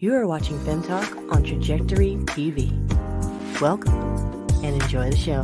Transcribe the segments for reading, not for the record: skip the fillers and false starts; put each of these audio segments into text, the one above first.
You are watching FEM Talk on Trajectory TV. Welcome and enjoy the show.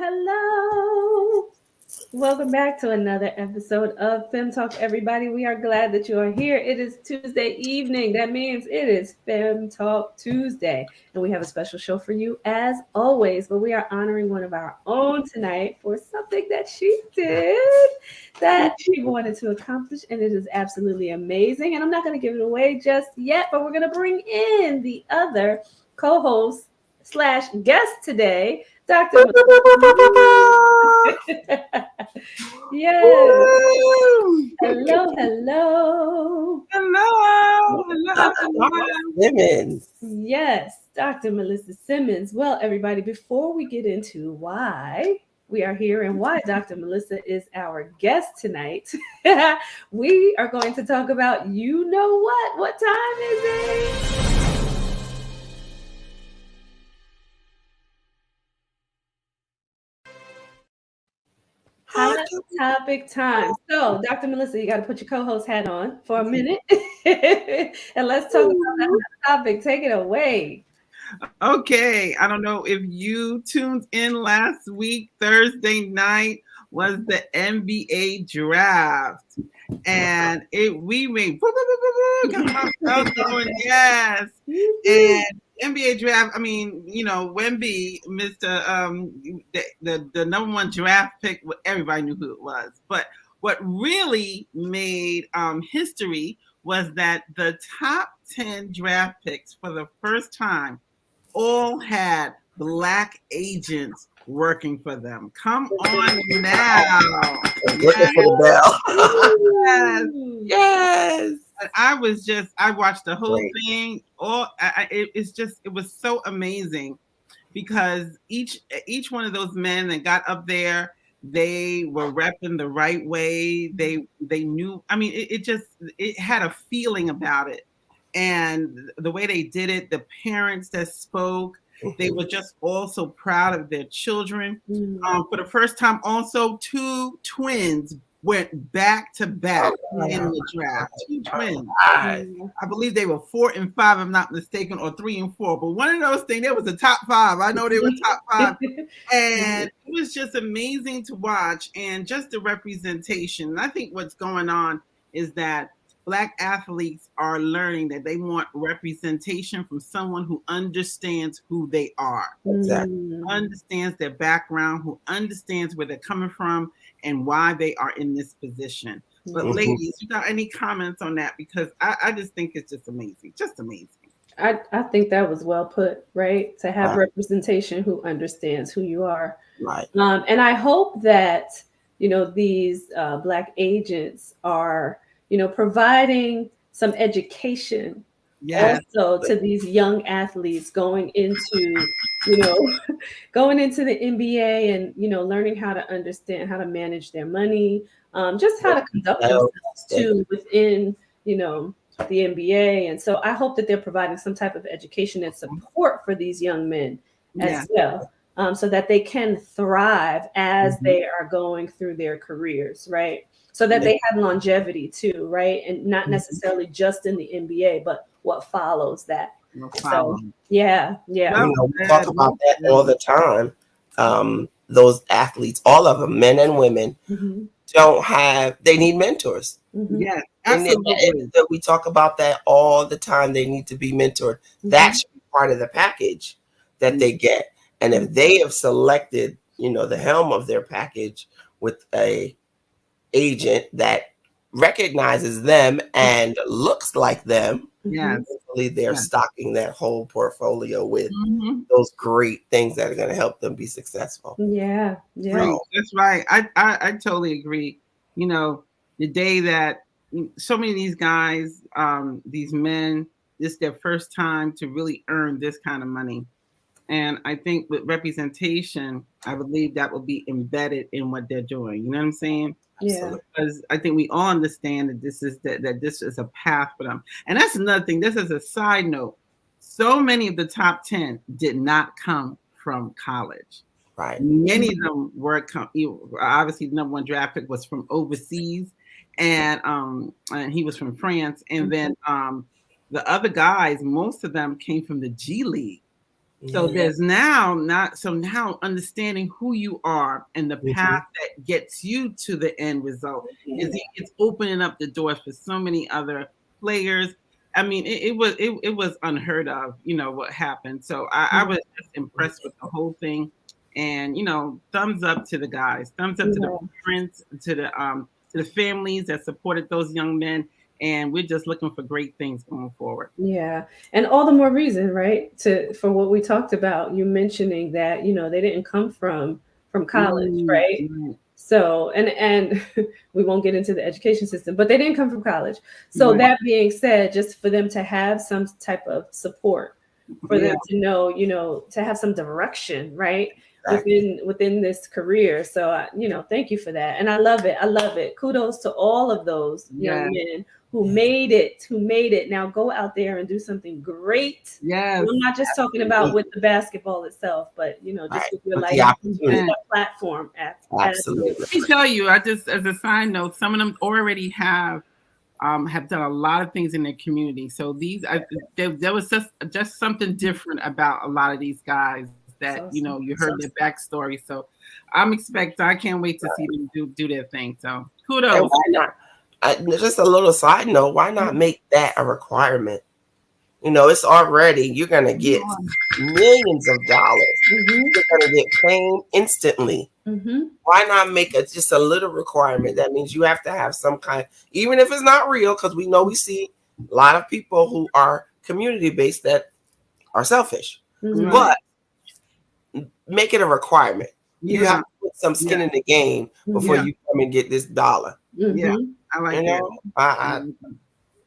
Hello. Welcome back to another episode of FEM Talk, everybody. We are glad that you are here. It is Tuesday evening. That means it is FEM Talk Tuesday. And we have a special show for you as always. But we are honoring one of our own tonight for something that she did that she wanted to accomplish. And it is absolutely amazing. And I'm not going to give it away just yet, but we're going to bring in the other co-host / guest today, Dr. Yes. Hello. Simmons. Yes, Dr. Melissa Simmons. Well, everybody, before we get into why we are here and why Dr. Melissa is our guest tonight, we are going to talk about you know what? What time is it? Hot topic time. So, Dr. Melissa, you got to put your co-host hat on for a minute, and let's talk about that topic. Take it away. Okay, I don't know if you tuned in last week. Thursday night was the NBA draft, and we made yes, and NBA draft. I mean, you know, Wemby, Mr. The number one draft pick. Everybody knew who it was, but what really made history was that the top 10 draft picks for the first time all had Black agents working for them. Come on now. Looking for the bell. Yes. I watched the whole thing. It was so amazing because each one of those men that got up there, they were repping the right way. They knew, I mean, it had a feeling about it. And the way they did it, the parents that spoke, they were just all so proud of their children. For the first time, also, 2 twins went back to back in the draft. 2 twins. I believe they were 4 and 5, if I'm not mistaken, or 3 and 4. But one of those things, they was the top 5. I know they were top 5. And it was just amazing to watch, and just the representation. And I think what's going on is that Black athletes are learning that they want representation from someone who understands who they are, Exactly. understands their background, who understands where they're coming from and why they are in this position. But ladies, you got any comments on that? Because I just think it's just amazing. Just amazing. I think that was well put, right? To have representation who understands who you are. Right. And I hope that, you know, these Black agents are, you know, providing some education also to these young athletes going into you know, going into the NBA and, learning how to understand how to manage their money, just how to conduct themselves too within, the NBA. And so I hope that they're providing some type of education and support for these young men as well. So that they can thrive as they are going through their careers, right? So that they have longevity too, right? And not necessarily just in the NBA, but what follows that. So, yeah. We talk about that all the time. Those athletes, all of them, men and women, they need mentors. Yes, absolutely. And we talk about that all the time. They need to be mentored. That should be part of the package that they get. And if they have selected, the helm of their package with a agent that recognizes them and looks like them, hopefully they're stocking that whole portfolio with those great things that are going to help them be successful. Yeah. Right. That's right. I totally agree. The day that so many of these guys, these men, this is their first time to really earn this kind of money. And I think with representation, I believe that will be embedded in what they're doing. You know what I'm saying? Yeah. Because I think we all understand that this is that this is a path for them. And that's another thing. This is a side note. So many of the top 10 did not come from college. Right. Many of them were obviously the number one draft pick was from overseas, and he was from France. And then the other guys, most of them came from the G League. So there's now understanding who you are and the path that gets you to the end result is it's opening up the doors for so many other players. I mean, it was unheard of, what happened. So I was just impressed with the whole thing, and thumbs up to the guys, thumbs up to the parents, to the families that supported those young men. And we're just looking for great things going forward. Yeah. And all the more reason, right? For what we talked about, you mentioning that, they didn't come from college, right? So, and we won't get into the education system, but they didn't come from college. So that being said, just for them to have some type of support, for them to know, to have some direction, right? Within this career. So, thank you for that. And I love it. I love it. Kudos to all of those young men who made it. Now go out there and do something great. Yes. I'm not just talking about with the basketball itself, but just with your life, platform. Absolutely. Let me tell you, I just as a side note, some of them already have done a lot of things in their community. So there was just something different about a lot of these guys that you heard their backstory. So I can't wait to see them do their thing. So kudos. And why not? Just a little side note, why not make that a requirement? It's already, you're going to get millions of dollars. You're going to get fame instantly. Why not make it just a little requirement? That means you have to have some kind, even if it's not real, because we see a lot of people who are community-based that are selfish. But make it a requirement. You have to put some skin in the game before you come and get this dollar. Yeah. I like that.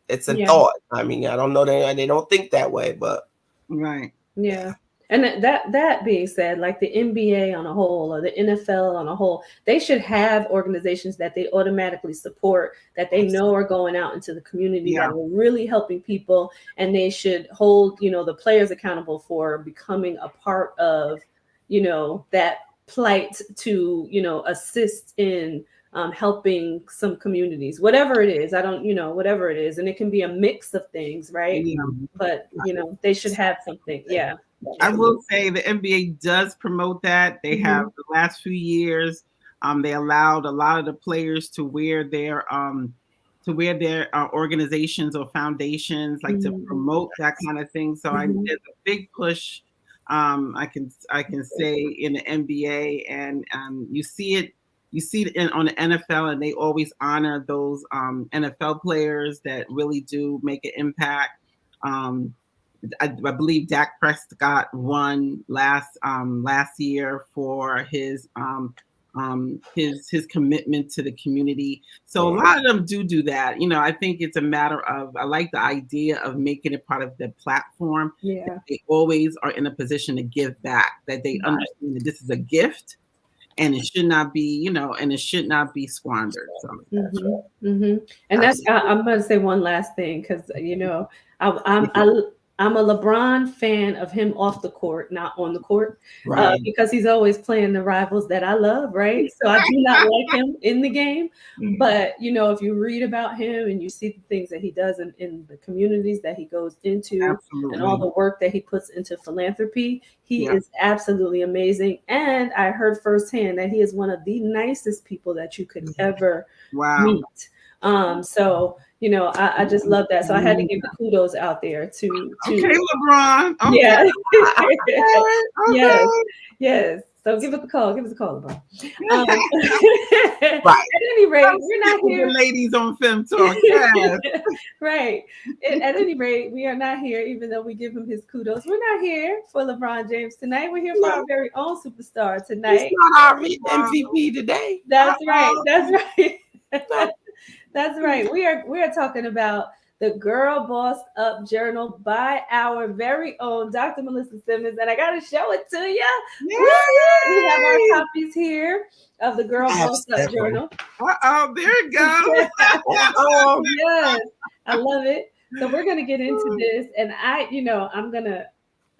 It's a thought. I mean, I don't know that they don't think that way, but yeah. And that being said, like the NBA on a whole or the NFL on a whole, they should have organizations that they automatically support, that they know are going out into the community that are really helping people, and they should hold the players accountable for becoming a part of that plight to assist in helping some communities, whatever it is. I don't, whatever it is. And it can be a mix of things, right? Yeah. But, they should have something. Yeah. I will say the NBA does promote that. They have the last few years. They allowed a lot of the players to wear their organizations or foundations, like to promote that kind of thing. So there's a big push. I can say in the NBA, and you see it on the NFL, and they always honor those NFL players that really do make an impact. I believe Dak Prescott won last year for his his commitment to the community. So a Yeah. lot of them do that. I think it's a matter of, I like the idea of making it part of the platform. Yeah. They always are in a position to give back, that they understand that this is a gift and it should not be, and it should not be squandered. So And that's I'm going to say one last thing because I'm a LeBron fan of him off the court, not on the court, Right. because he's always playing the rivals that I love, right? So I do not like him in the game, but if you read about him and you see the things that he does in the communities that he goes into, absolutely. and all the work that he puts into philanthropy, he Yeah. is absolutely amazing. And I heard firsthand that he is one of the nicest people that you could ever Wow. meet. So I just love that. So I had to give the kudos out there to Okay, LeBron. Okay. Yeah. Okay. Yes. So give us a call. Give us a call, LeBron. Right. At any rate, we're not here. The ladies on Fem Talk. Yes. Right. At any rate, we are not here, even though we give him his kudos. We're not here for LeBron James tonight. We're here for our very own superstar tonight. He's not our MVP today. That's right. That's right. That's right. We are talking about the Girl Bossed Up Journal by our very own Dr. Melissa Simmons, and I got to show it to you. We have our copies here of the Girl Bossed Up Journal. There it goes. Yes, I love it. So we're gonna get into this, and I'm gonna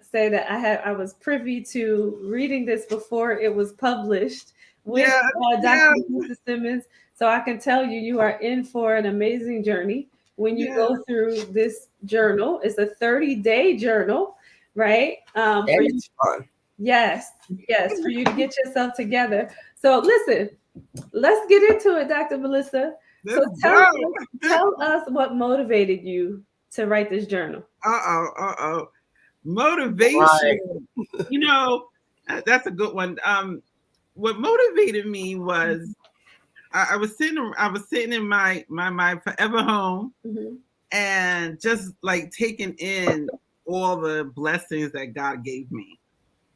say that I was privy to reading this before it was published with Dr. Melissa Simmons. So I can tell you are in for an amazing journey when you go through this journal. It's a 30-day journal, right? And it's fun. Yes, for you to get yourself together. So listen, let's get into it, Dr. Melissa. So tell us what motivated you to write this journal. Motivation. That's a good one. What motivated me was I was sitting in my forever home, and just like taking in all the blessings that God gave me,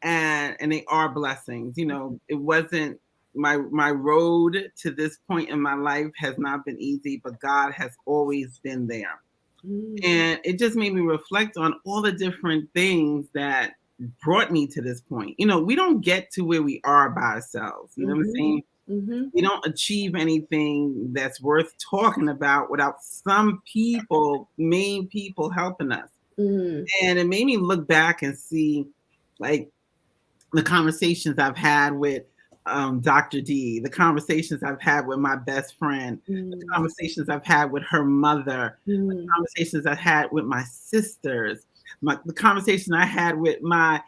and they are blessings. It wasn't my road to this point in my life has not been easy, but God has always been there. And it just made me reflect on all the different things that brought me to this point. We don't get to where we are by ourselves. You know what I'm saying? We don't achieve anything that's worth talking about without some main people helping us. And it made me look back and see like the conversations I've had with Dr. D, the conversations I've had with my best friend, the conversations I've had with her mother, the conversations I've had with my sisters, the conversation I had with my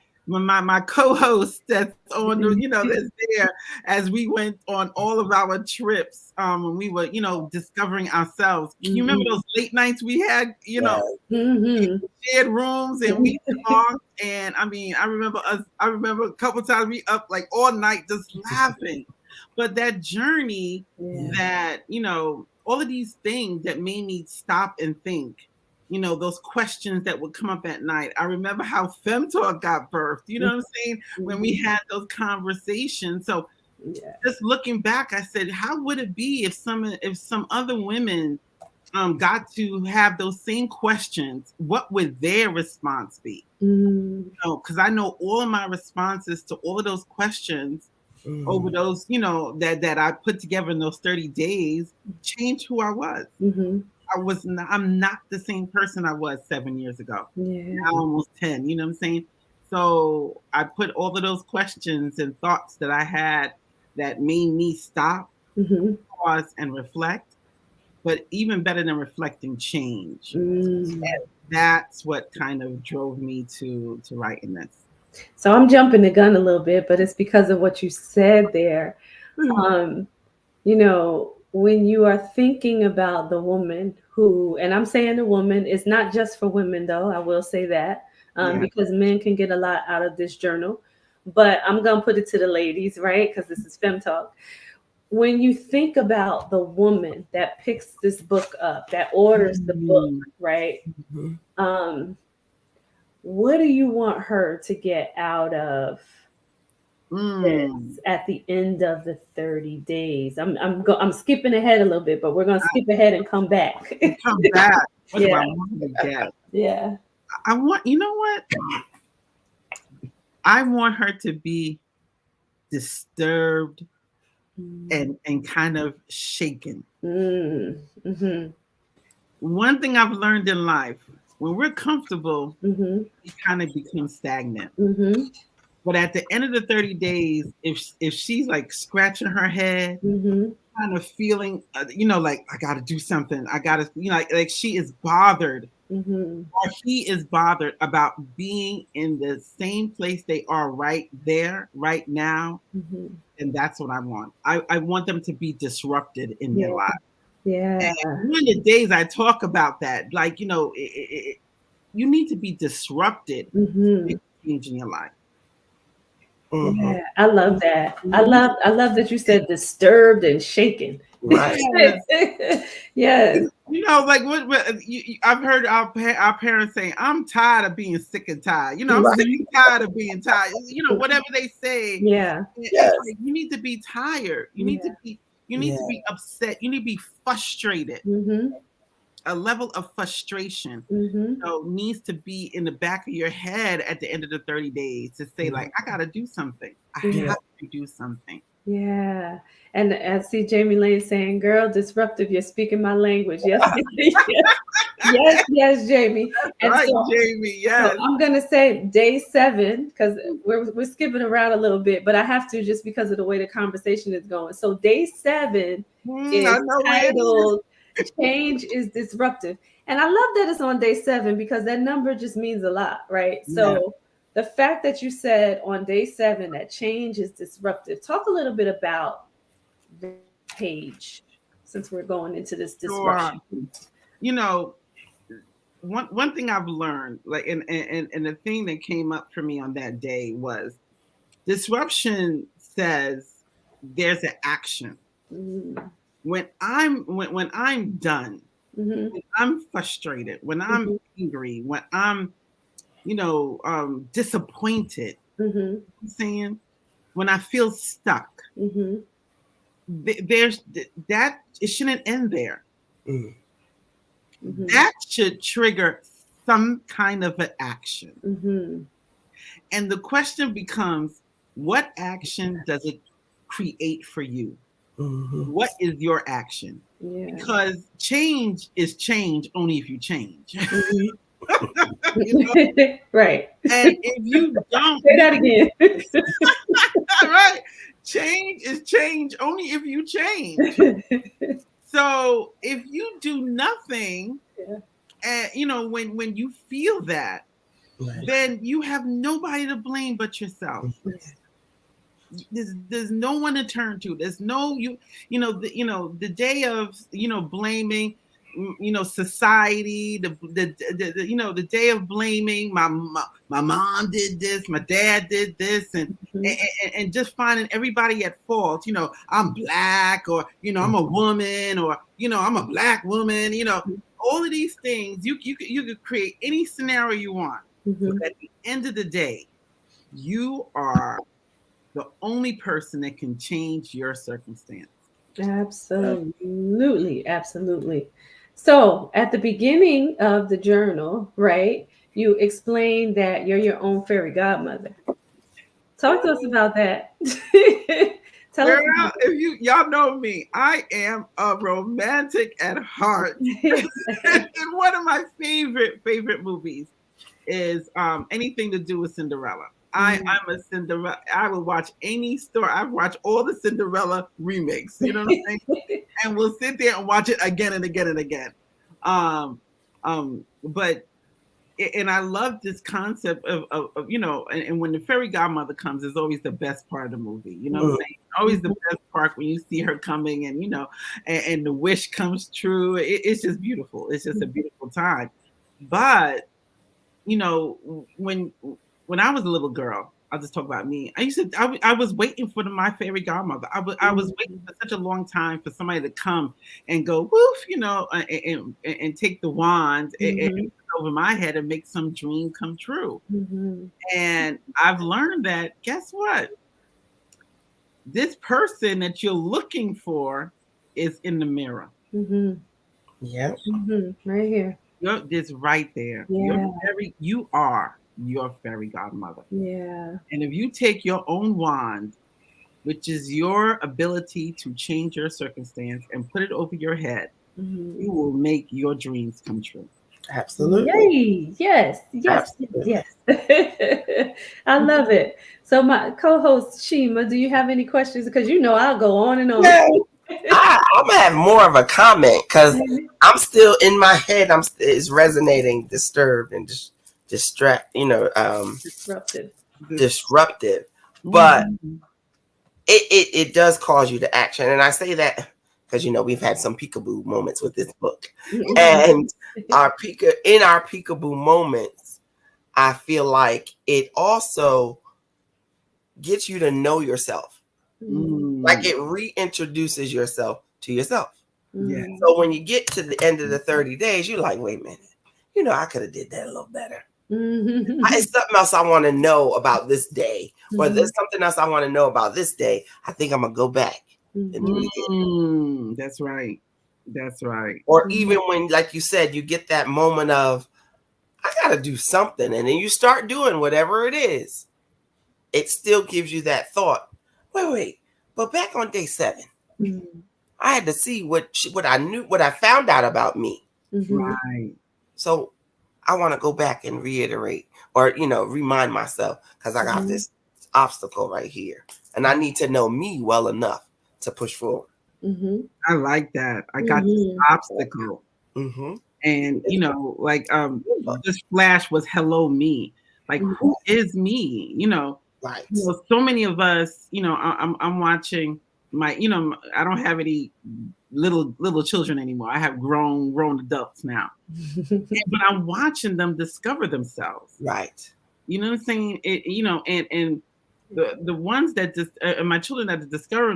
co-host that's on that's there as we went on all of our trips when we were discovering ourselves. Can you remember those late nights we had shared rooms and we talked? And I remember a couple times we up like all night just laughing. But that journey that all of these things that made me stop and think, those questions that would come up at night. I remember how Fem Talk got birthed, you know what I'm saying? When we had those conversations. So just looking back, I said, how would it be if some other women got to have those same questions? What would their response be? Because I know all of my responses to all of those questions over those, that I put together in those 30 days changed who I was. I'm not the same person I was 7 years ago. Now almost 10, you know what I'm saying? So I put all of those questions and thoughts that I had that made me stop, pause, and reflect. But even better than reflecting, change. And that's what kind of drove me to writing this. So I'm jumping the gun a little bit, but it's because of what you said there. When you are thinking about the woman who, and I'm saying the woman, it's not just for women though, I will say that, because men can get a lot out of this journal, but I'm going to put it to the ladies, right? Because this is Fem Talk. When you think about the woman that picks this book up, that orders the book, right? What do you want her to get out of Mm. at the end of the 30 days. I'm skipping ahead a little bit, but we're gonna skip ahead and come back. Come back. What do Yeah. I want to get? Yeah. I want, you know what? I want her to be disturbed and kind of shaken. Mm-hmm. One thing I've learned in life, when we're comfortable, Mm-hmm. we kind of become stagnant. Mm-hmm. But at the end of the 30 days, if she's like scratching her head, Mm-hmm. kind of feeling, like I got to do something. I got to, like she is bothered, Mm-hmm. or he is bothered about being in the same place they are right there, right now. Mm-hmm. And that's what I want. I want them to be disrupted in their Yeah. life. Yeah. And one of the days I talk about that, like, you need to be disrupted Mm-hmm. to change in your life. Mm-hmm. Yeah, I love that. I love that you said disturbed and shaken. Right. Yes. Like I've heard our parents say, "I'm tired of being sick and tired." I'm Right. sick and tired of being tired. Whatever they say. Yeah. Yes. Like, you need to be tired. You need to be. You need to be upset. You need to be frustrated. Mm-hmm. A level of frustration, Mm-hmm. needs to be in the back of your head at the end of the 30 days to say, like, I got to do something. I have to do something. Yeah. And I see Jamie Lane saying, "Girl, disruptive, you're speaking my language." Yes. Yes, Jamie. And Right, so, Jamie. Yes. I'm gonna say day 7 because we're skipping around a little bit, but I have to just because of the way the conversation is going. So day 7 is I know titled "Change is Disruptive," and I love that it's on day 7 because that number just means a lot, right? So the fact that you said on day 7 that change is disruptive. Talk a little bit about the page since we're going into this disruption. One thing I've learned, like, and the thing that came up for me on that day was disruption says there's an action. Mm-hmm. When I'm done, Mm-hmm. when I'm frustrated, when I'm angry, when I'm disappointed, Mm-hmm. I'm saying, when I feel stuck, Mm-hmm. there's that it shouldn't end there. Mm-hmm. That should trigger some kind of an action. Mm-hmm. And the question becomes, what action does it create for you? Mm-hmm. What is your action? Yeah. Because change is change only if you change. Mm-hmm. Right. And if you don't say that again. right, change is change only if you change. So if you do nothing, and when you feel that, then you have nobody to blame but yourself. There's no one to turn to. There's no the day of blaming society, the day of blaming my mom did this, my dad did this, and just finding everybody at fault. I'm black, or I'm a woman, or I'm a black woman. All of these things you could create any scenario you want. But at the end of the day, you are the only person that can change your circumstance. Absolutely. So at the beginning of the journal, right, you explained that you're your own fairy godmother. Talk to us about that. Tell us. If y'all know me, I am a romantic at heart. And one of my favorite movies is anything to do with Cinderella. I'm a Cinderella. I will watch any story. I've watched all the Cinderella remakes. You know what I'm saying? And we'll sit there and watch it again and again and again. But I love this concept of and when the fairy godmother comes, is always the best part of the movie. You know what I'm saying? Always the best part when you see her coming, and and the wish comes true. It's just beautiful. It's just a beautiful time. But when I was a little girl, I'll just talk about me. I was waiting for my fairy godmother. I was waiting for such a long time for somebody to come and go woof, and take the wand and over my head and make some dream come true. And I've learned that, guess what? this person that you're looking for is in the mirror. Mm-hmm. Yeah. Mm-hmm. Right here. You're this right there. Yeah. You are your fairy godmother. Yeah. And if you take your own wand, which is your ability to change your circumstance, and put it over your head, Mm-hmm. you will make your dreams come true. Absolutely. Yay! Yes, yes, Absolutely. yes. I love it. So, my co-host Shima, do you have any questions? Because I'll go on and on. Yeah. I'm gonna have more of a comment because I'm still in my head. It's resonating, disturbed, and distract. Disruptive. Disruptive. But Mhm. it does cause you to action, and I say that because we've had some peekaboo moments with this book, and our peekaboo moments, I feel like it also gets you to know yourself. Like it reintroduces yourself to yourself. Yeah. So when you get to the end of the 30 days, you're like, wait a minute, I could have did that a little better. It's something else I want to know about this day, or there's something else I want to know about this day. I think I'm gonna go back and do it again. That's right. That's right. Or even when, like you said, you get that moment of, I gotta do something, and then you start doing whatever it is. It still gives you that thought. Wait, but back on day 7, I had to see what I found out about me. Right. So I want to go back and reiterate or, remind myself because I got this obstacle right here and I need to know me well enough to push forward. I like that. I got this obstacle. And, like this flash was hello me. Like, who is me? Right. So many of us, I'm watching my, I don't have any little children anymore. I have grown adults now. But I'm watching them discover themselves. Right. You know what I'm saying? And the ones that just my children that discover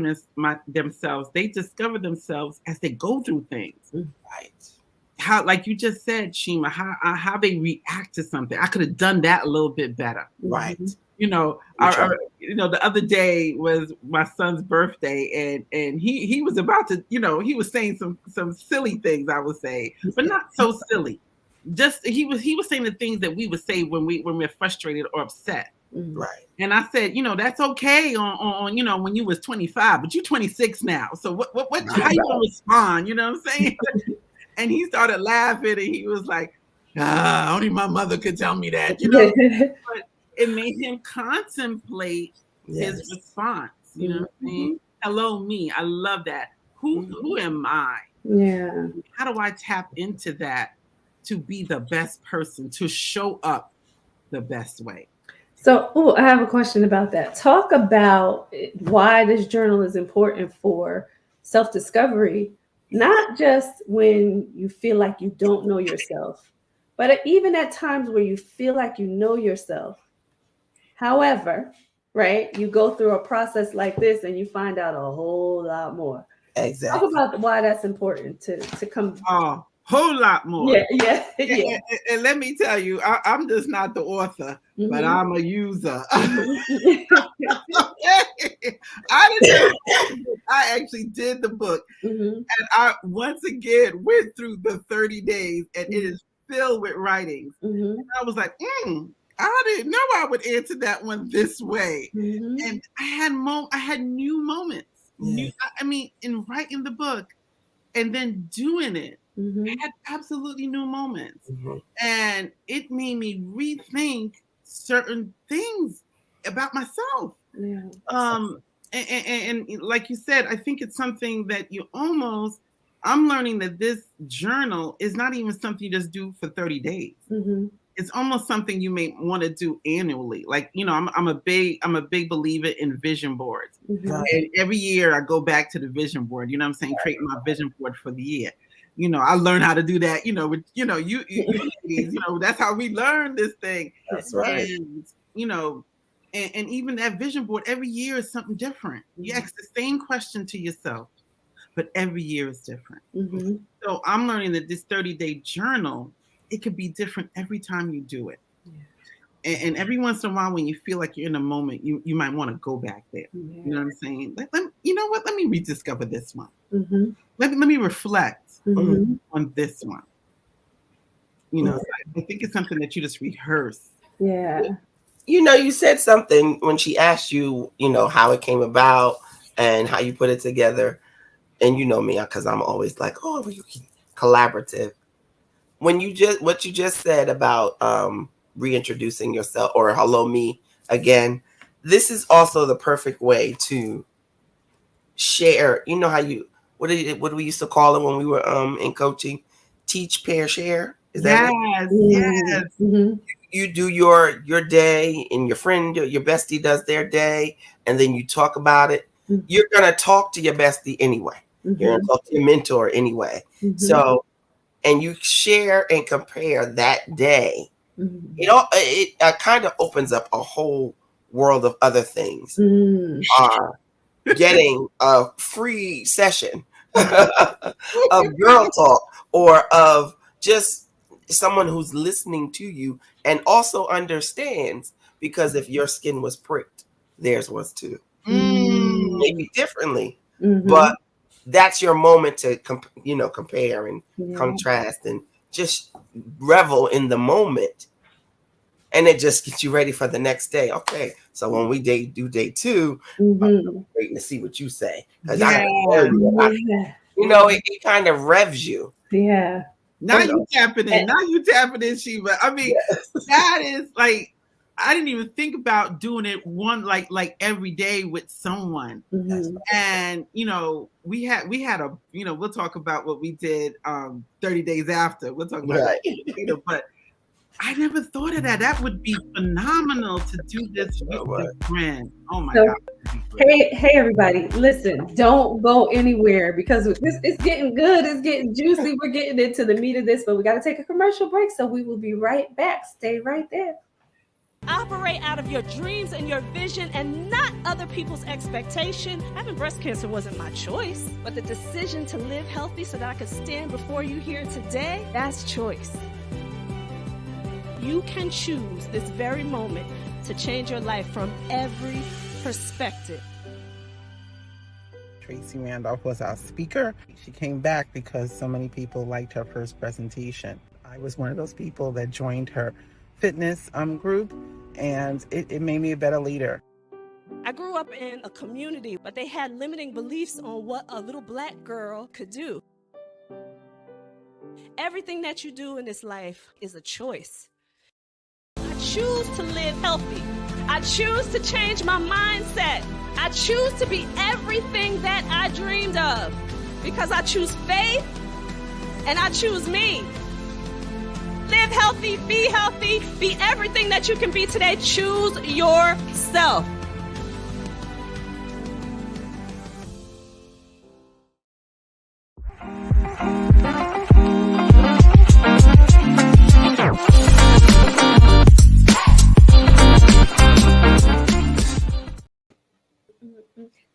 themselves, they discover themselves as they go through things. Right. How, like you just said, Shima, how they react to something. I could have done that a little bit better. Right. The other day was my son's birthday, and he was about to, he was saying some silly things, I would say, but not so silly. Just he was saying the things that we would say when we're frustrated or upset. Right. And I said, that's okay on when you was 25, but you're 26 now. So what how you gonna respond? You know what I'm saying? And he started laughing, and he was like, only my mother could tell me that, But it made him contemplate his response. You know what I mean? Hello, me. I love that. Who am I? Yeah. How do I tap into that to be the best person, to show up the best way? So, I have a question about that. Talk about why this journal is important for self-discovery, not just when you feel like you don't know yourself, but even at times where you feel like you know yourself. However, right, you go through a process like this and you find out a whole lot more. Exactly. Talk about why that's important to come. Oh, whole lot more. Yeah. And let me tell you, I'm just not the author, but I'm a user. I actually did the book, and I once again went through the 30 days, and it is filled with writings. And I was like, I didn't know I would answer that one this way. And I had new moments. In writing the book and then doing it, I had absolutely new moments. And it made me rethink certain things about myself. And like you said, I think it's something that I'm learning that this journal is not even something you just do for 30 days. It's almost something you may want to do annually. Like, I'm a big believer in vision boards. And every year I go back to the vision board, you know what I'm saying? Create my vision board for the year. I learned how to do that, with, you that's how we learn this thing. That's right. And, and even that vision board, every year is something different. You ask the same question to yourself, but every year is different. So I'm learning that this 30-day journal, it could be different every time you do it. and every once in a while, when you feel like you're in a moment, you might want to go back there. Yeah. You know what I'm saying? You know what? Let me rediscover this one. Mm-hmm. Let me reflect on this one. You know, Mm-hmm. I think it's something that you just rehearse. Yeah. You know, you said something when she asked you, you know, how it came about and how you put it together. And you know me, because I'm always like, oh, collaborative. When what you just said about reintroducing yourself or hello me again, this is also the perfect way to share. You know how what do we used to call it when we were in coaching? Teach, pair, share. Is that it? Yes. Mm-hmm. You do your day, and your friend, your bestie does their day, and then you talk about it. Mm-hmm. You're gonna talk to your bestie anyway. Mm-hmm. You're gonna talk to your mentor anyway. Mm-hmm. So, and you share and compare that day. Mm-hmm. It kind of opens up a whole world of other things. Getting a free session of girl talk or of just someone who's listening to you and also understands, because if your skin was pricked, theirs was too. Maybe differently, but that's your moment to compare and contrast and just revel in the moment. And it just gets you ready for the next day. Okay, so when we do day 2, I'm waiting to see what you say, because I gotta tell you, it kind of revs you. Yeah. Now you tapping in. Now you tapping in, Sheba. I mean, that is like, I didn't even think about doing it like every day with someone. And we had a we'll talk about what we did 30 days after. We'll talk about it later, but I never thought of that. That would be phenomenal to do this with a friend. Oh my God. Hey everybody, listen, don't go anywhere, because it's getting good, it's getting juicy. We're getting into the meat of this, but we got to take a commercial break, so we will be right back. Stay right there. Operate out of your dreams and your vision and not other people's expectation. Having breast cancer wasn't my choice, but the decision to live healthy so that I could stand before you here today, that's choice. You can choose this very moment to change your life from every perspective. Tracy Randolph was our speaker. She came back because so many people liked her first presentation. I was one of those people that joined her fitness group, and it made me a better leader. I grew up in a community, but they had limiting beliefs on what a little Black girl could do. Everything that you do in this life is a choice. I choose to live healthy. I choose to change my mindset. I choose to be everything that I dreamed of, because I choose faith and I choose me. Live healthy, be everything that you can be today. Choose yourself.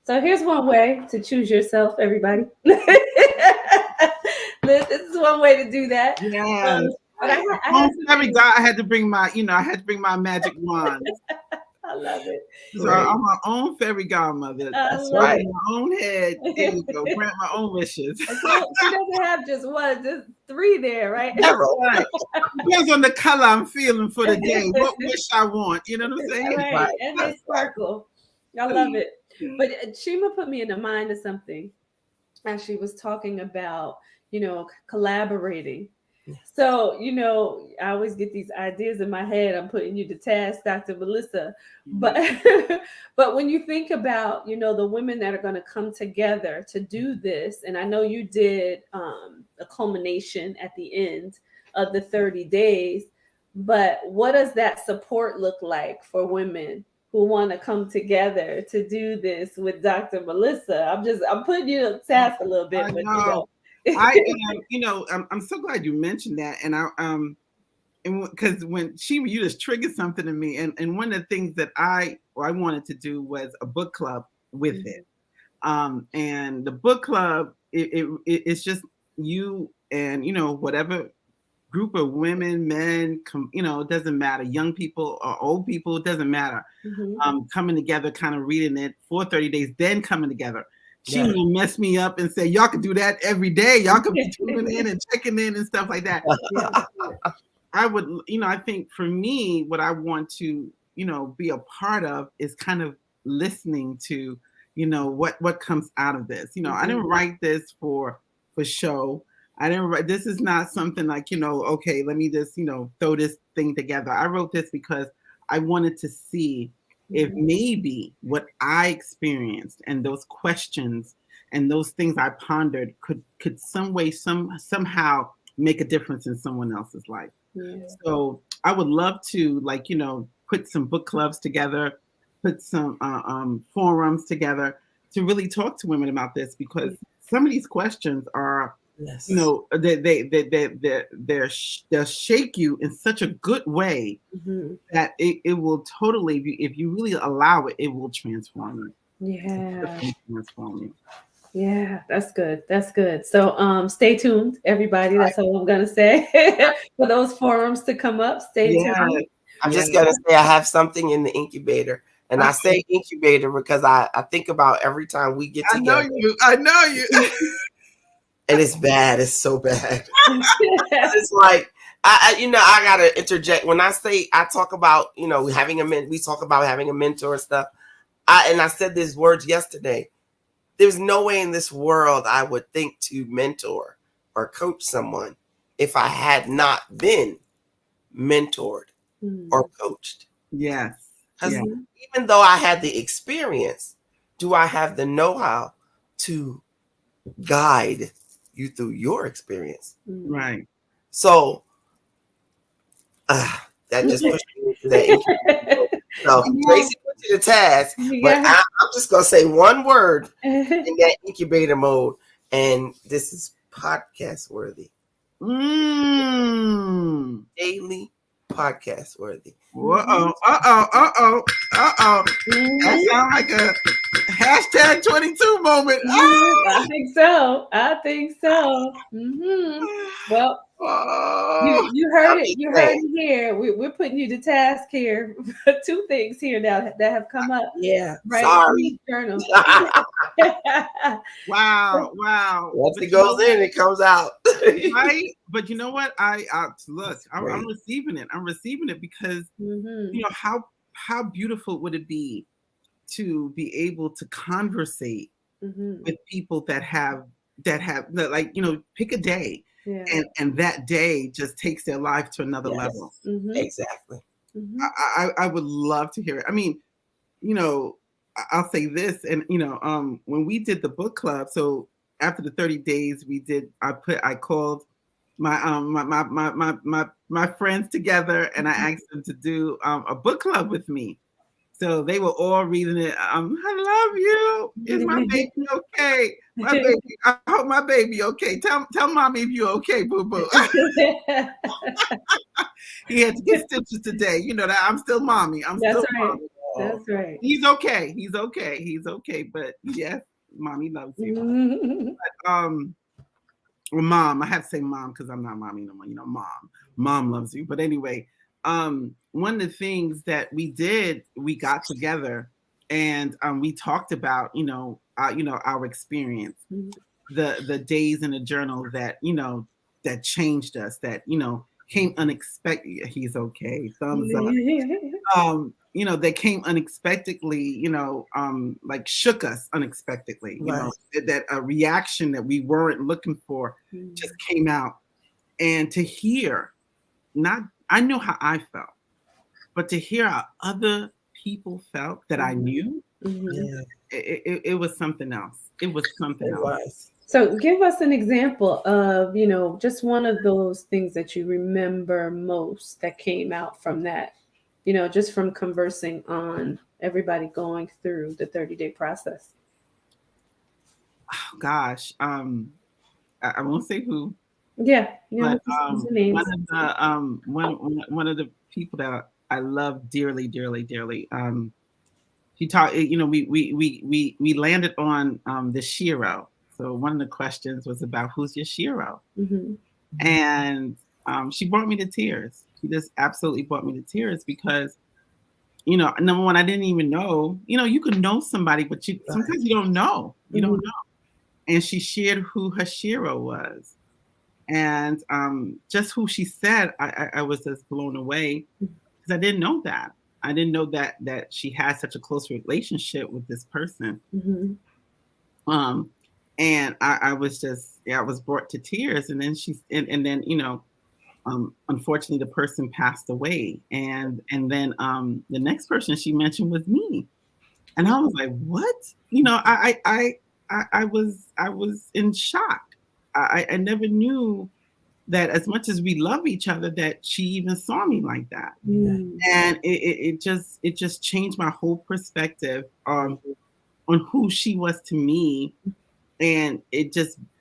So here's one way to choose yourself, everybody. This is one way to do that. Yes. But I had to bring my magic wand. I love it. So I'm my own fairy godmother. That's right. My own head. There you go. Grant my own wishes. She doesn't have just one, just 3 there, right? Right. Depends on the color I'm feeling for the day. What wish I want. You know what I'm saying? Right. And they sparkle. I love it. But Shima put me in the mind of something as she was talking about, collaborating. So, I always get these ideas in my head. I'm putting you to task, Dr. Melissa. But but when you think about, the women that are going to come together to do this, and I know you did a culmination at the end of the 30 days, but what does that support look like for women who want to come together to do this with Dr. Melissa? I'm putting you to task a little bit, I but know. I'm so glad you mentioned that, and and because when you just triggered something in me, and one of the things that I wanted to do was a book club with it, and the book club it's just you and whatever group of women, men, it doesn't matter, young people or old people, it doesn't matter, coming together, kind of reading it for 30 days, then coming together. She would mess me up and say, y'all could do that every day. Y'all could be tuning in and checking in and stuff like that. I would, I think for me, what I want to, be a part of is kind of listening to, what comes out of this. I didn't write this for show. I didn't write, this is not something like, okay, let me just, throw this thing together. I wrote this because I wanted to see if maybe what I experienced and those questions and those things I pondered could somehow make a difference in someone else's life. So I would love to put some book clubs together, put some forums together to really talk to women about this, because some of these questions are, they'll shake you in such a good way that it will totally, if you really allow it, it will transform you. Transform you. Yeah, that's good. That's good. So stay tuned, everybody. That's all I'm gonna say. For those forums to come up, stay tuned. I'm just gonna say I have something in the incubator. And I say incubator because I think about every time we get together. I know you. And it's bad. It's so bad. It's like, I gotta interject. When I talk about, having we talk about having a mentor and stuff. I said these words yesterday. There's no way in this world I would think to mentor or coach someone if I had not been mentored or coached. Yes. Because even though I had the experience, do I have the know-how to guide you through your experience? Right. So that just pushed me into that. So Tracy put you to task, but I'm just gonna say one word in that incubator mode, and this is podcast worthy. Daily podcast worthy. That sounds like a hashtag 22 moment. I think so. Well, you heard it. You heard it here. We're putting you to task here. Two things here now that have come up. Yeah. Right. Sorry. Journal. Wow. Once it goes in, it comes out. Right. But you know what? I'm receiving it. I'm receiving it because how beautiful would it be to be able to conversate with people that have pick a day. Yeah. And that day just takes their life to another level. Exactly. I would love to hear it. I mean, I'll say this, and when we did the book club, so after the 30 days, I called my friends together, and I asked them to do a book club with me. So they were all reading it. I love you. Is my baby okay? My baby. I hope my baby okay. Tell mommy if you're okay, boo boo. He had to get stitches today. You know that I'm still mommy. That's right. He's okay. He's okay. But yes, mommy loves you. But, mom. I have to say mom because I'm not mommy no more. Mom loves you. But anyway. One of the things that we did, we got together and we talked about, our experience, the days in the journal that, that changed us, that, came unexpected. He's okay. Thumbs up. That came unexpectedly, like shook us unexpectedly, that a reaction that we weren't looking for just came out. And to hear, I know how I felt, but to hear how other people felt that I knew, it was something else. It was something else. So give us an example of, just one of those things that you remember most that came out from that, just from conversing on everybody going through the 30-day process. Oh, gosh. I won't say who. Yeah, but one of the people that I love dearly. He talked. We landed on the Shiro. So one of the questions was about who's your Shiro, and she brought me to tears. She just absolutely brought me to tears because, number one, I didn't even know. You can know somebody, but sometimes you don't know. You don't know. And she shared who Hashira was, and just who she said. I was just blown away because I didn't know that. I didn't know that she had such a close relationship with this person. And I was just, I was brought to tears. And then and then unfortunately the person passed away, and then the next person she mentioned was me, and I was like, what? I was in shock. I never knew that as much as we love each other, that she even saw me like that. And it just changed my whole perspective on who she was to me. And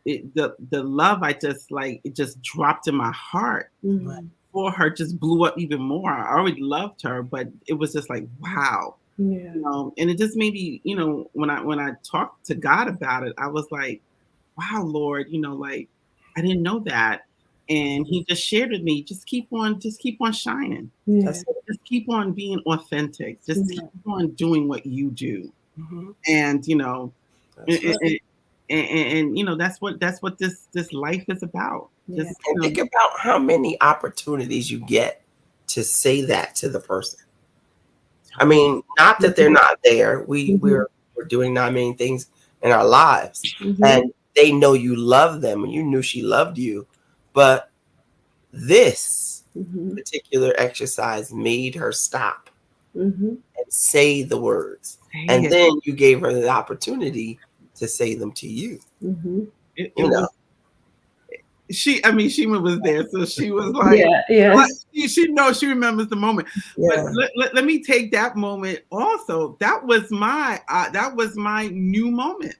the love I just it just dropped in my heart for her, just blew up even more. I already loved her, but it was just like, wow. And it just made me, when I talked to God about it, I was like, wow, Lord, I didn't know that. And he just shared with me, just keep on shining. Just keep on being authentic. Just keep on doing what you do. And and that's what this life is about. Just and think about how many opportunities you get to say that to the person. I mean, not that they're not there. We're doing not many things in our lives, and they know you love them, and you knew she loved you, but this particular exercise made her stop and say the words, and then you gave her the opportunity to say them to you. Shima was there, so she was like, she remembers the moment. But let me take that moment also. That was my new moment.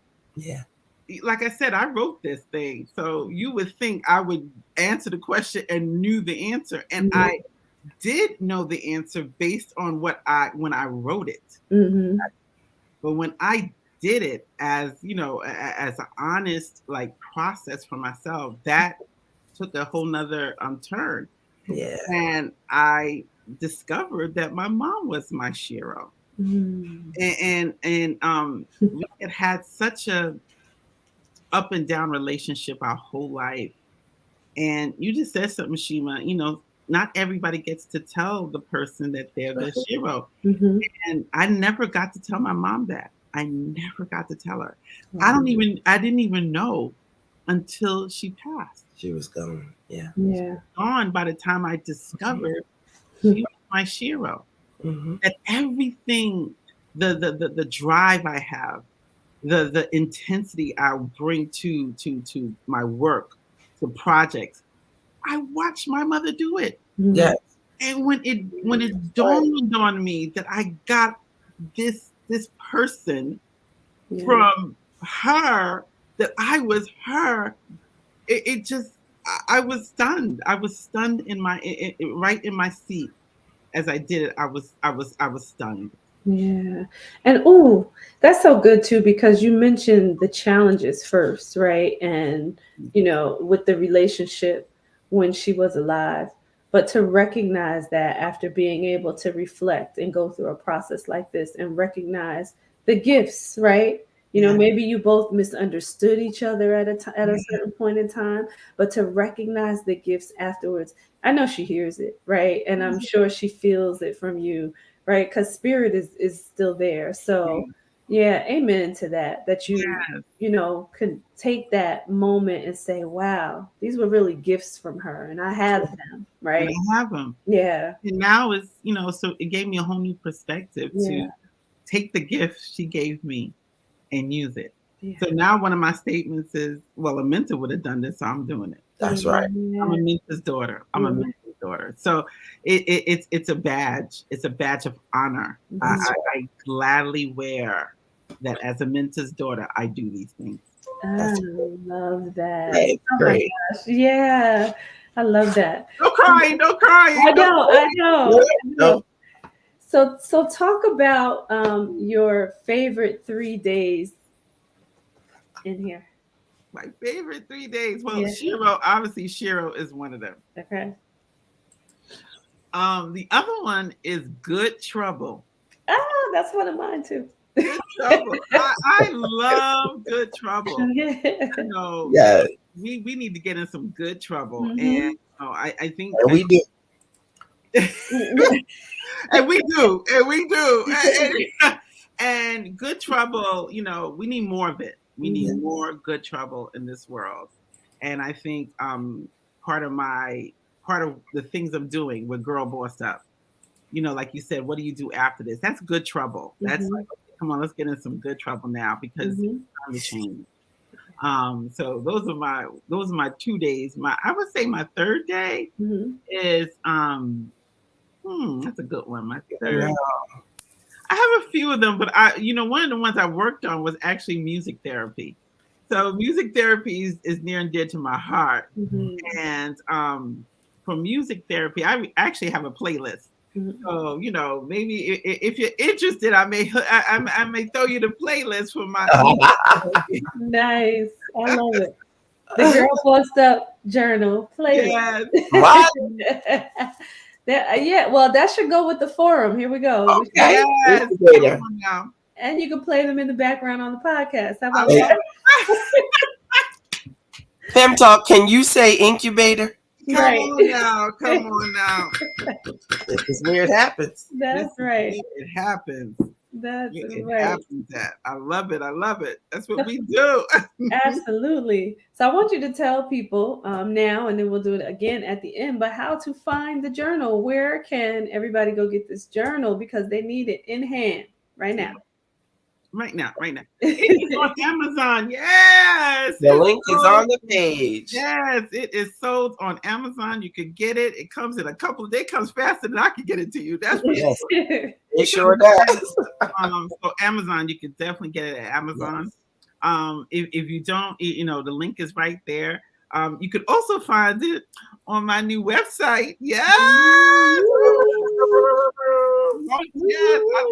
Like I said, I wrote this thing, so you would think I would answer the question and knew the answer, and I did know the answer based on when I wrote it. But when I did it as as an honest process for myself, that took a whole nother turn. And I discovered that my mom was my Shiro. And we had such a up and down relationship our whole life. And you just said something, Shima, not everybody gets to tell the person that they're their Shiro. And I never got to tell my mom that. I never got to tell her. I didn't even know until she passed. She was gone. Gone by the time I discovered she was my Shiro. That everything, the drive I have, the intensity I bring to my work, to projects, I watched my mother do it. And when it dawned on me that I got this person from her, that I was her, it just, I was stunned. I was stunned right in my seat as I did it. I was stunned. Yeah. And that's so good too, because you mentioned the challenges first, right? And with the relationship when she was alive, but to recognize that after being able to reflect and go through a process like this and recognize the gifts, right? Maybe you both misunderstood each other at a certain point in time, but to recognize the gifts afterwards. I know she hears it, right? And I'm sure she feels it from you, right? Because spirit is still there. So yeah, amen to that you could take that moment and say, wow, these were really gifts from her, and I have them, right? And I have them. Yeah. And now it's, so it gave me a whole new perspective to take the gift she gave me and use it. So now one of my statements is, well, a mentor would have done this, so I'm doing it. That's right. I'm a mentor's daughter. I'm a mentor's daughter. So it's a badge. It's a badge of honor. I gladly wear that as a mentor's daughter. I do these things. I love that. Right, great. My gosh. Yeah. I love that. Don't cry. Don't cry. I know. No. So talk about your favorite 3 days in here. My favorite 3 days. Well, Yeah. Shiro is one of them. Okay. The other one is Good Trouble. Oh, that's one of mine too. Good Trouble. I love Good Trouble. Yes. We need to get in some Good Trouble, Mhm. and I think And we do. and we do, and Good Trouble. We need more of it. We need more Good Trouble in this world, and I think part of the things I'm doing with Girl Bossed Up, like you said, what do you do after this? That's Good Trouble. That's like, okay, come on, let's get in some Good Trouble now because it's time to change. So those are my 2 days. I would say my third day is that's a good one. My third. Yeah. I have a few of them, but one of the ones I worked on was actually music therapy. So music therapy is near and dear to my heart. And for music therapy, I actually have a playlist. So maybe if you're interested, I may throw you the playlist for my. Nice, I love it. The Girl Bossed Up Journal playlist. What? Yeah, well, that should go with the forum. Here we go. Okay. Yes. Incubator. And you can play them in the background on the podcast. How about that? Fem Talk, can you say incubator? Come on now. This is where it happens. That's right. It happens. That's It right. happens. I love it. That's what we do. Absolutely. So I want you to tell people now, and then we'll do it again at the end, but how to find the journal. Where can everybody go get this journal? Because they need it in hand right now. Right now. It's on Amazon. Yes. The link is on the page. Yes, it is sold on Amazon. You can get it. It comes in a couple of days. It comes faster than I can get it to you. That's what Yes. It sure does. So Amazon, you can definitely get it at Amazon. Yes. If you don't, the link is right there. You could also find it on my new website. Yes. Yes, my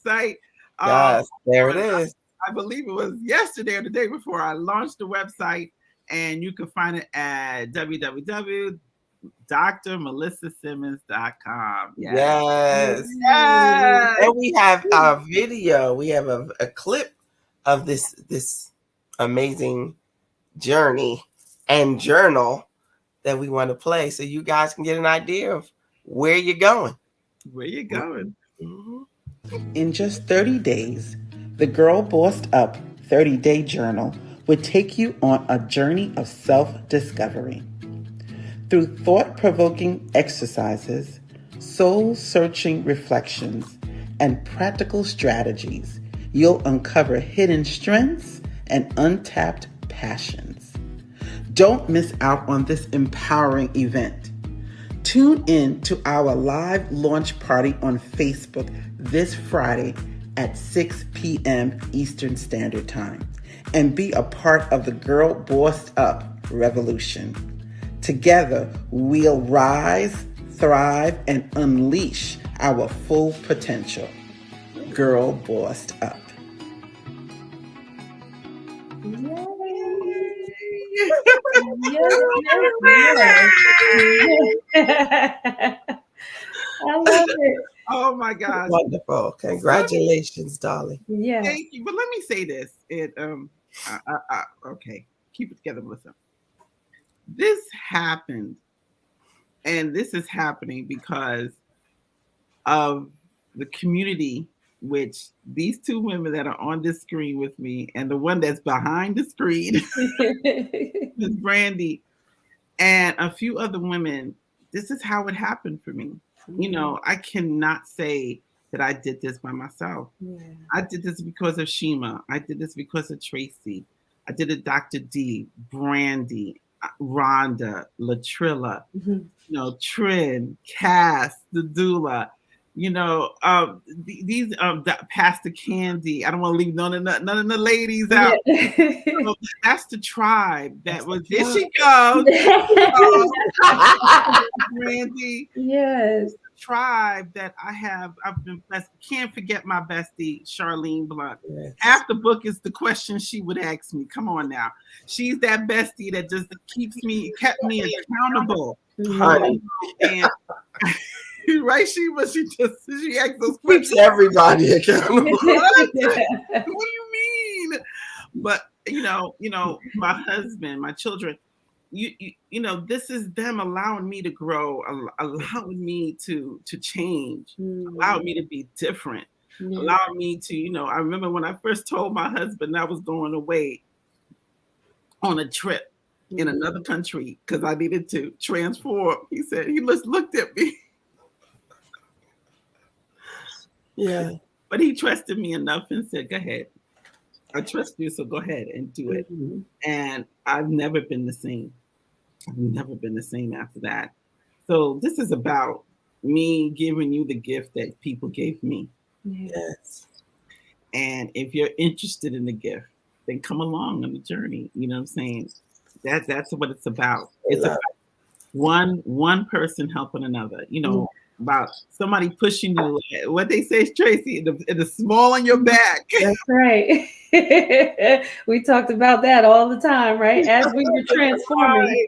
website. Yes, there it is. I believe it was yesterday or the day before I launched the website, and you can find it at www.drmelissasimmons.com. Yes. And we have a video. We have a clip of this amazing journey and journal that we want to play so you guys can get an idea of where you're going. Mm-hmm. In just 30 days, the Girl Bossed Up 30-Day Journal would take you on a journey of self-discovery. Through thought-provoking exercises, soul-searching reflections, and practical strategies, you'll uncover hidden strengths and untapped passions. Don't miss out on this empowering event. Tune in to our live launch party on Facebook this Friday at 6 p.m. Eastern Standard Time and be a part of the Girl Bossed Up revolution. Together, we'll rise, thrive, and unleash our full potential. Girl Bossed Up. I love it. Oh my gosh. Wonderful. Congratulations, darling. Yeah. Thank you. But let me say this. Okay. Keep it together, Melissa. This happened, and this is happening because of the community, which these two women that are on this screen with me, and the one that's behind the screen, Miss Brandy, and a few other women. This is how it happened for me. I cannot say that I did this by myself. Yeah. I did this because of Shima. I did this because of Tracy. I did it, Dr. D, Brandy, Rhonda, Latrilla, Trin, Cass, the doula. these Pastor Candy. I don't want to leave none of the ladies out. So that's the tribe that was. There she goes. Brandy. Yes. Tribe that I've been blessed. Can't forget my bestie, Charlene Blunt. Yes. Half the book is the question she would ask me. Come on now. She's that bestie that just kept me accountable. Honey. And right, she asked those questions. Keeps everybody accountable. What do you mean? But my husband, my children, this is them allowing me to grow, allowing me to change, allowing me to be different, allowing me to, I remember when I first told my husband I was going away on a trip in another country because I needed to transform. He just looked at me. Yeah. But he trusted me enough and said, go ahead. I trust you, so go ahead and do it. Mm-hmm. And I've never been the same. I've never been the same after that. So this is about me giving you the gift that people gave me. Yes. And if you're interested in the gift, then come along on the journey. You know what I'm saying? That's what it's about. It's about one person helping another. About somebody pushing you. What they say, Tracy, the small on your back. That's right. We talked about that all the time, right? As we were transforming.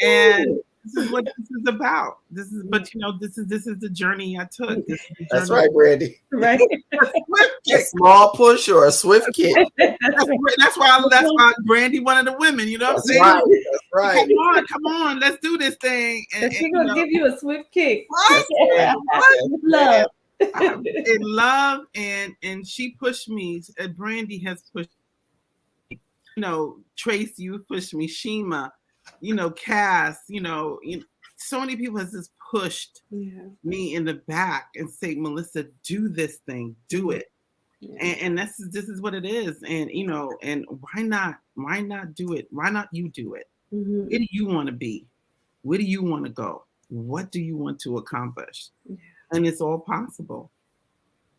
And this is what this is about. This is the journey I took. That's right, Brandy. Right. A small push or a swift kick. That's why Brandy wanted the women. You know what I'm saying? Right. That's right. Come on, let's do this thing. And she's gonna give you a swift kick. Right? Love. In love, and she pushed me. Brandy has pushed me. Trace, you pushed me. Shima, Cass, so many people has just pushed me in the back and say, Melissa, do this thing, do it. Yeah. And this is what it is. And and why not do it? Why not you do it? Mm-hmm. Where do you want to be? Where do you want to go? What do you want to accomplish? Yeah. And it's all possible.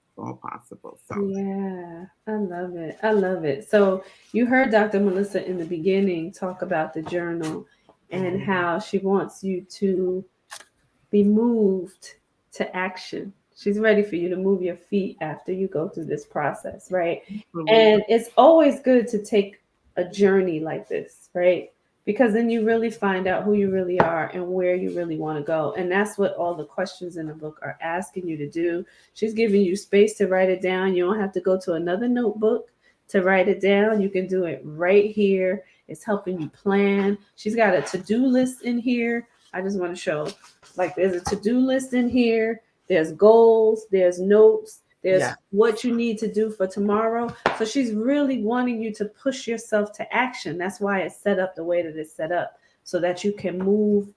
It's all possible. So yeah, I love it. I love it. So you heard Dr. Melissa in the beginning talk about the journal and how she wants you to be moved to action. She's ready for you to move your feet after you go through this process, right? Mm-hmm. And it's always good to take a journey like this, right? Because then you really find out who you really are and where you really want to go. And that's what all the questions in the book are asking you to do. She's giving you space to write it down. You don't have to go to another notebook to write it down. You can do it right here. It's helping you plan. She's got a to-do list in here. I just want to show, there's a to-do list in here. There's goals, there's notes, there's what you need to do for tomorrow. So she's really wanting you to push yourself to action. That's why it's set up the way that it's set up, so that you can move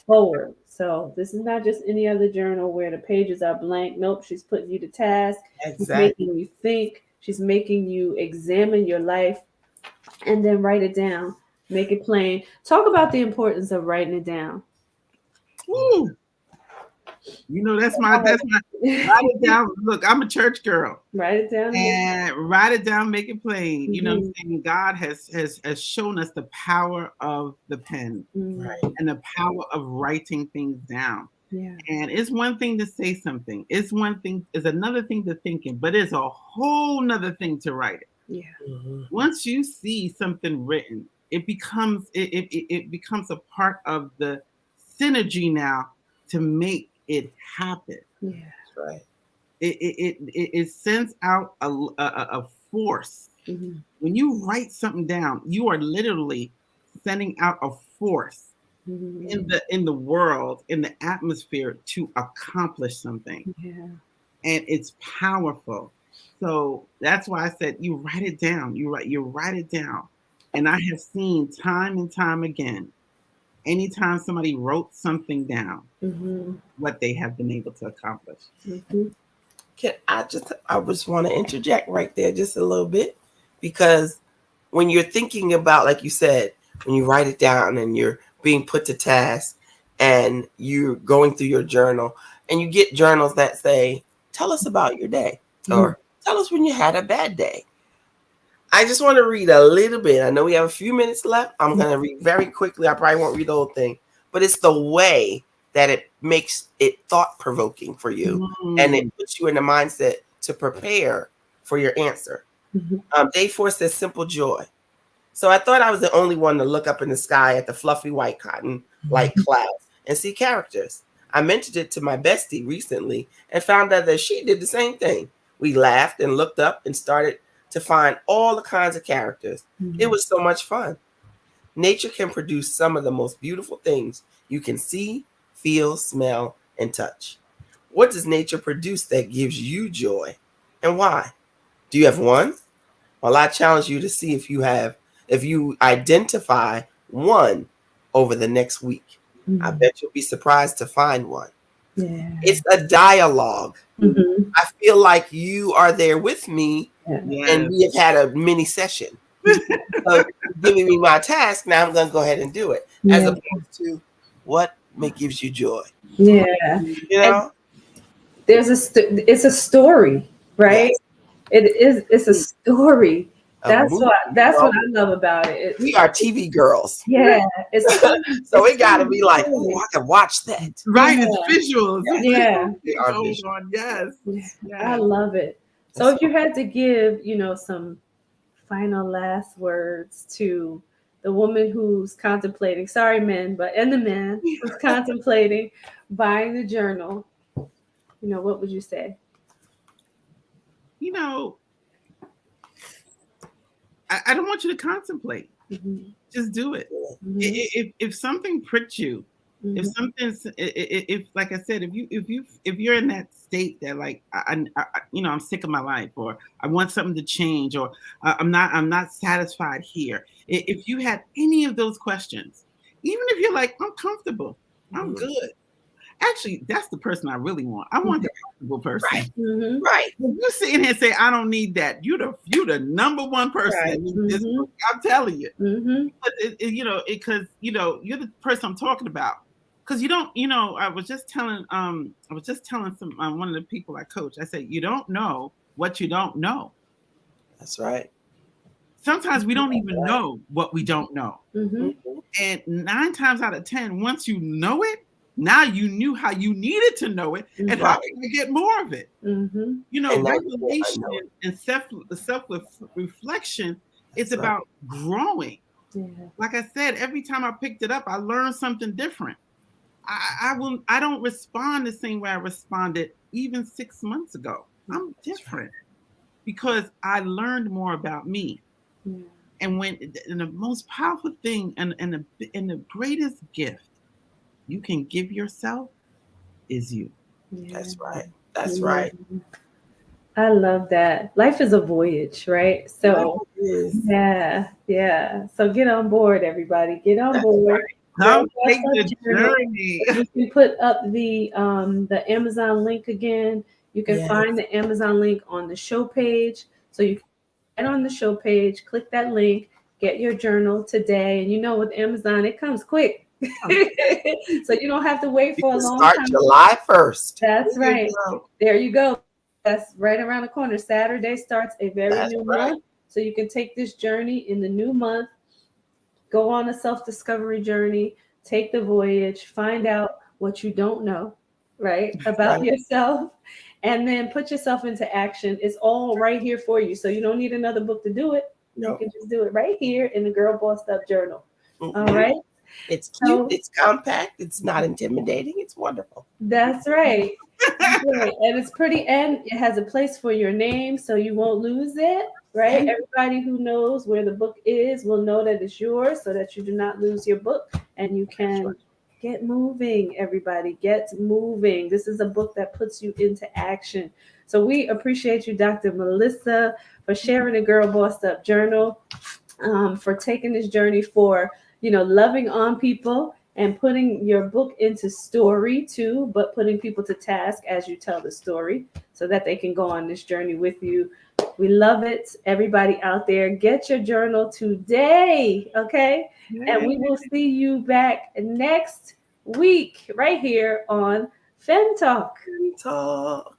forward. So this is not just any other journal where the pages are blank. Nope, she's putting you to task. Exactly. She's making you think. She's making you examine your life and then write it down. Make it plain. Talk about the importance of writing it down. Woo. That's my write it down. Look, I'm a church girl. Write it down. And write it down, make it plain. Mm-hmm. What I'm saying? God has shown us the power of the pen, right, and the power of writing things down. Yeah. And it's one thing to say something. It's another thing to thinking, but it's a whole nother thing to write it. Yeah. Mm-hmm. Once you see something written, it becomes a part of the synergy now to make it happen. Yeah, right. It sends out a force. Mm-hmm. When you write something down, you are literally sending out a force in the world, in the atmosphere, to accomplish something. Yeah. And it's powerful. So that's why I said you write it down. You write it down. And I have seen time and time again, anytime somebody wrote something down, what they have been able to accomplish. Mm-hmm. I just want to interject right there just a little bit, because when you're thinking about, like you said, when you write it down and you're being put to task and you're going through your journal, And you get journals that say, tell us about your day, or tell us when you had a bad day. I just want to read a little bit. I know we have a few minutes left. I'm going to read very quickly. I probably won't read the whole thing, but it's the way that it makes it thought-provoking for you, and it puts you in the mindset to prepare for your answer. Day 4 says simple joy. So I thought I was the only one to look up in the sky at the fluffy white cotton like clouds and see characters. I mentioned it to my bestie recently and found out that she did the same thing. We laughed and looked up and started to find all the kinds of characters. It was so much fun. Nature can produce some of the most beautiful things you can see, feel, smell, and touch. What does nature produce that gives you joy, and why? Do you have one? Well, I challenge you to see if you identify one over the next week. I bet you'll be surprised to find one. It's a dialogue. I feel like you are there with me, and we have had a mini session. So giving me my task, now I'm going to go ahead and do it, as opposed to what gives you joy. You know, and it's a story, right? Yes. It's a story. That's what I love about it. We are TV girls. Yeah. So it got to be like, oh, I can watch that. Right. It's visuals. Yeah. They are visuals. Yes. I love it. So if you had to give, some final last words to the woman who's contemplating, sorry, men, and the man who's contemplating buying the journal, what would you say? I don't want you to contemplate. Just do it. If something pricked you, if like I said, if you're in that state that like I'm sick of my life, or I want something to change, or I'm not satisfied here. If you had any of those questions, even if you're like, I'm comfortable, I'm good. Actually, that's the person I really want. I want the comfortable person. Right. Right. If you sit in here and say, I don't need that, you're the number one person. Right. I'm telling you. Because you're the person I'm talking about. Because you don't, I was just telling some one of the people I coach. I said, you don't know what you don't know. That's right. Sometimes we don't even know what we don't know. And 9 times out of 10, once you know it, now you knew how you needed to know it, and how can you get more of it? Revelation and self-reflection is about growing. Like I said, every time I picked it up, I learned something different. I don't respond the same way I responded even 6 months ago. I'm different because I learned more about me. And the most powerful thing and the greatest gift you can give yourself is you. That's right. That's right. I love that. Life is a voyage, right? So yeah. So get on board, everybody. Get on board. Come take the journey. You can put up the Amazon link again. You can find the Amazon link on the show page. So you can get on the show page, click that link, get your journal today. And with Amazon, it comes quick. So you don't have to wait for a long time. Start July 1st. That's right. There you go. That's right around the corner. Saturday starts a very new month. So you can take this journey in the new month, go on a self-discovery journey, take the voyage, find out what you don't know, right, about yourself, and then put yourself into action. It's all right here for you. So you don't need another book to do it. You can just do it right here in the Girl Bossed Up Journal. All right. It's cute, it's compact, it's not intimidating, it's wonderful. That's right. And it's pretty, and it has a place for your name so you won't lose it, right? Everybody who knows where the book is will know that it's yours so that you do not lose your book, and you can get moving, everybody. Get moving. This is a book that puts you into action. So we appreciate you, Dr. Melissa, for sharing the Girl Bossed Up Journal, for taking this journey, for loving on people and putting your book into story too, but putting people to task as you tell the story so that they can go on this journey with you. We love it. Everybody out there, get your journal today, okay? And we will see you back next week right here on FEM Talk. Talk.